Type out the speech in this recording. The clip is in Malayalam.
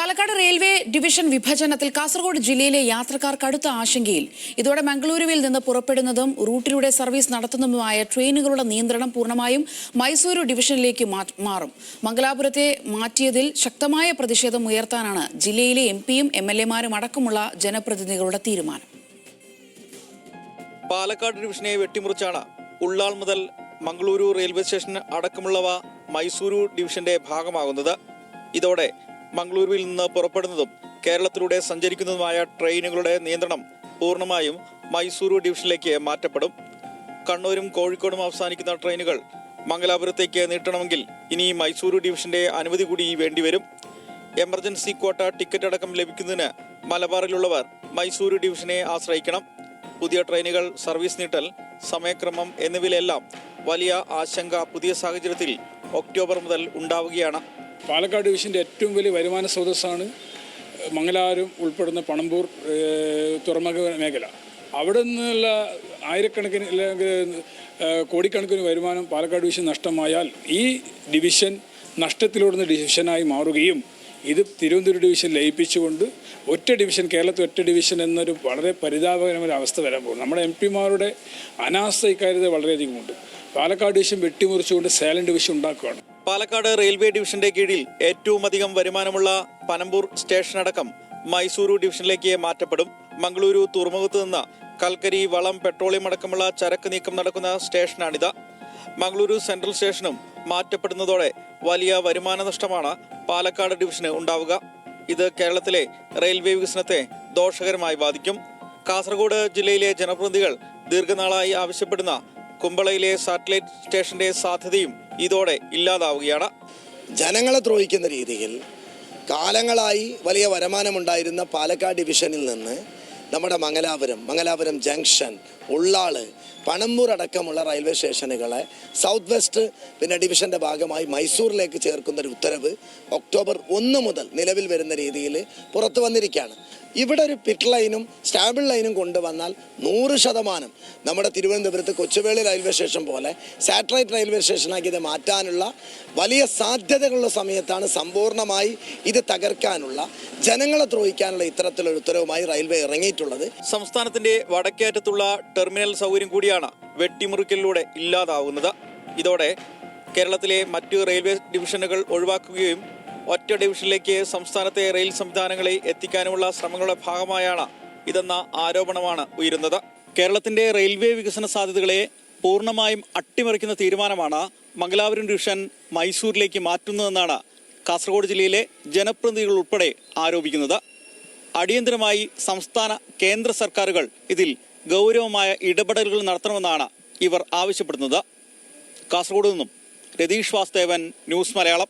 പാലക്കാട് റെയിൽവേ ഡിവിഷൻ വിഭജനത്തിൽ കാസർഗോഡ് ജില്ലയിലെ യാത്രക്കാർ കടുത്ത ആശങ്കയിൽ. ഇതോടെ മംഗളൂരുവിൽ നിന്ന് പുറപ്പെടുന്നതും റൂട്ടിലൂടെ സർവീസ് നടത്തുന്നതുമായ ട്രെയിനുകളുടെ നിയന്ത്രണം പൂർണ്ണമായും മൈസൂരു ഡിവിഷനിലേക്ക് മാറും. മംഗലാപുരത്തെ മാറ്റിയതിൽ ശക്തമായ പ്രതിഷേധം ഉയർത്താനാണ് ജില്ലയിലെ എംപിയും എംഎൽഎമാരും അടക്കമുള്ള ജനപ്രതിനിധികളുടെ തീരുമാനം. പാലക്കാട് ഡിവിഷനെ വെട്ടിമുറിച്ചാണ് ഉള്ളാൾ മുതൽ മംഗളൂരു റെയിൽവേ സ്റ്റേഷൻ അടക്കമുള്ളവ മൈസൂരു ഡിവിഷന്റെ ഭാഗമാകുന്നത്. ഇതോടെ മംഗളൂരുവിൽ നിന്ന് പുറപ്പെടുന്നതും കേരളത്തിലൂടെ സഞ്ചരിക്കുന്നതുമായ ട്രെയിനുകളുടെ നിയന്ത്രണം പൂർണ്ണമായും മൈസൂരു ഡിവിഷനിലേക്ക് മാറ്റപ്പെടും. കണ്ണൂരും കോഴിക്കോടും അവസാനിക്കുന്ന ട്രെയിനുകൾ മംഗലാപുരത്തേക്ക് നീട്ടണമെങ്കിൽ ഇനി മൈസൂരു ഡിവിഷന്റെ അനുമതി കൂടി വേണ്ടിവരും. എമർജൻസി ക്വാട്ട ടിക്കറ്റ് അടക്കം ലഭിക്കുന്നതിന് മലബാറിലുള്ളവർ മൈസൂരു ഡിവിഷനെ ആശ്രയിക്കണം. പുതിയ ട്രെയിനുകൾ, സർവീസ് നീട്ടൽ, സമയക്രമം എന്നിവയിലെല്ലാം വലിയ ആശങ്ക പുതിയ സാഹചര്യത്തിൽ ഒക്ടോബർ മുതൽ ഉണ്ടാവുകയാണ്. പാലക്കാട് ഡിവിഷൻ്റെ ഏറ്റവും വലിയ വരുമാന സ്രോതസ്സാണ് മംഗലാപുരം ഉൾപ്പെടുന്ന പണമ്പൂർ തുറമുഖ മേഖല. അവിടെ നിന്നുള്ള ആയിരക്കണക്കിന് അല്ലെങ്കിൽ കോടിക്കണക്കിന് വരുമാനം പാലക്കാട് ഡിവിഷൻ നഷ്ടമായാൽ ഈ ഡിവിഷൻ നഷ്ടത്തിലോടുന്ന ഡിവിഷനായി മാറുകയും ഇത് തിരുവനന്തപുരം ഡിവിഷൻ ലയിപ്പിച്ചുകൊണ്ട് ഒറ്റ ഡിവിഷൻ, കേരളത്തിൽ ഒറ്റ ഡിവിഷൻ എന്നൊരു വളരെ പരിതാപകരമായ അവസ്ഥ വരാൻ പോകും. നമ്മുടെ എം പിമാരുടെ അനാസ്ഥ ഇക്കാര്യത്തിൽ വളരെയധികമുണ്ട്. പാലക്കാട് ഡിവിഷൻ വെട്ടിമുറിച്ചുകൊണ്ട് സേലം ഡിവിഷൻ ഉണ്ടാക്കുകയാണ്. പാലക്കാട് റെയിൽവേ ഡിവിഷന്റെ കീഴിൽ ഏറ്റവും അധികം വരുമാനമുള്ള പനമ്പൂർ സ്റ്റേഷൻ അടക്കം മൈസൂരു ഡിവിഷനിലേക്ക് മാറ്റപ്പെടും. മംഗളൂരു തുറമുഖത്ത് നിന്ന് കൽക്കരി, വളം, പെട്രോളിയം അടക്കമുള്ള ചരക്ക് നീക്കം നടക്കുന്ന സ്റ്റേഷനാണിത്. മംഗളൂരു സെൻട്രൽ സ്റ്റേഷനും മാറ്റപ്പെടുന്നതോടെ വലിയ വരുമാന നഷ്ടമാണ് പാലക്കാട് ഡിവിഷന് ഉണ്ടാവുക. ഇത് കേരളത്തിലെ റെയിൽവേ വികസനത്തെ ദോഷകരമായി ബാധിക്കും. കാസർഗോഡ് ജില്ലയിലെ ജനപ്രതിനിധികൾ ദീർഘനാളായി ആവശ്യപ്പെടുന്ന കുമ്പളയിലെ സാറ്റലൈറ്റ് സ്റ്റേഷന്റെ സാധ്യതയും ഇതോടെ ഇല്ലാതാവുകയാണ്. ജനങ്ങളെ ദ്രോഹിക്കുന്ന രീതിയിൽ കാലങ്ങളായി വലിയ വരുമാനമുണ്ടായിരുന്ന പാലക്കാട് ഡിവിഷനിൽ നിന്ന് നമ്മുടെ മംഗലാപുരം ജംഗ്ഷൻ, ഉള്ളാള്, പണമ്പൂർ അടക്കമുള്ള റെയിൽവേ സ്റ്റേഷനുകളെ സൗത്ത് വെസ്റ്റ് ഡിവിഷൻ്റെ ഭാഗമായി മൈസൂരിലേക്ക് ചേർക്കുന്നൊരു ഉത്തരവ് ഒക്ടോബർ 1 മുതൽ നിലവിൽ വരുന്ന രീതിയിൽ പുറത്തു വന്നിരിക്കുകയാണ്. ഇവിടെ ഒരു പിറ്റ് ലൈനും സ്റ്റാബിൾ ലൈനും കൊണ്ടുവന്നാൽ 100% നമ്മുടെ തിരുവനന്തപുരത്ത് കൊച്ചുവേളി റെയിൽവേ സ്റ്റേഷൻ പോലെ സാറ്റലൈറ്റ് റെയിൽവേ സ്റ്റേഷനാക്കി ഇത് മാറ്റാനുള്ള വലിയ സാധ്യതകളുള്ള സമയത്താണ് സമ്പൂർണ്ണമായി ഇത് തകർക്കാനുള്ള, ജനങ്ങളെ ദ്രോഹിക്കാനുള്ള ഇത്തരത്തിലൊരു ഉത്തരവുമായി റെയിൽവേ ഇറങ്ങിയിട്ടുള്ളത്. സംസ്ഥാനത്തിന്റെ വടക്കേറ്റത്തുള്ള ടെർമിനൽ സൗകര്യം കൂടിയാണ് വെട്ടിമുറിക്കലിലൂടെ ഇല്ലാതാവുന്നത്. ഇതോടെ കേരളത്തിലെ മറ്റു റെയിൽവേ ഡിവിഷനുകൾ ഒഴിവാക്കുകയും ഒറ്റ ഡിവിഷനിലേക്ക് സംസ്ഥാനത്തെ റെയിൽ സംവിധാനങ്ങളെ എത്തിക്കാനുമുള്ള ശ്രമങ്ങളുടെ ഭാഗമായാണ് ഇതെന്ന ആരോപണമാണ് ഉയരുന്നത്. കേരളത്തിന്റെ റെയിൽവേ വികസന സാധ്യതകളെ പൂർണ്ണമായും അട്ടിമറിക്കുന്ന തീരുമാനമാണ് മംഗലാപുരം ഡിവിഷൻ മൈസൂരിലേക്ക് മാറ്റുന്നതെന്നാണ് കാസർഗോഡ് ജില്ലയിലെ ജനപ്രതിനിധികൾ ഉൾപ്പെടെ ആരോപിക്കുന്നത്. അടിയന്തരമായി സംസ്ഥാന കേന്ദ്ര സർക്കാരുകൾ ഇതിൽ ഗൗരവമായ ഇടപെടലുകൾ നടത്തണമെന്നാണ് ഇവർ ആവശ്യപ്പെടുന്നത്. കാസർഗോഡ് നിന്നും രതീഷ് വാസുദേവൻ, ന്യൂസ് മലയാളം.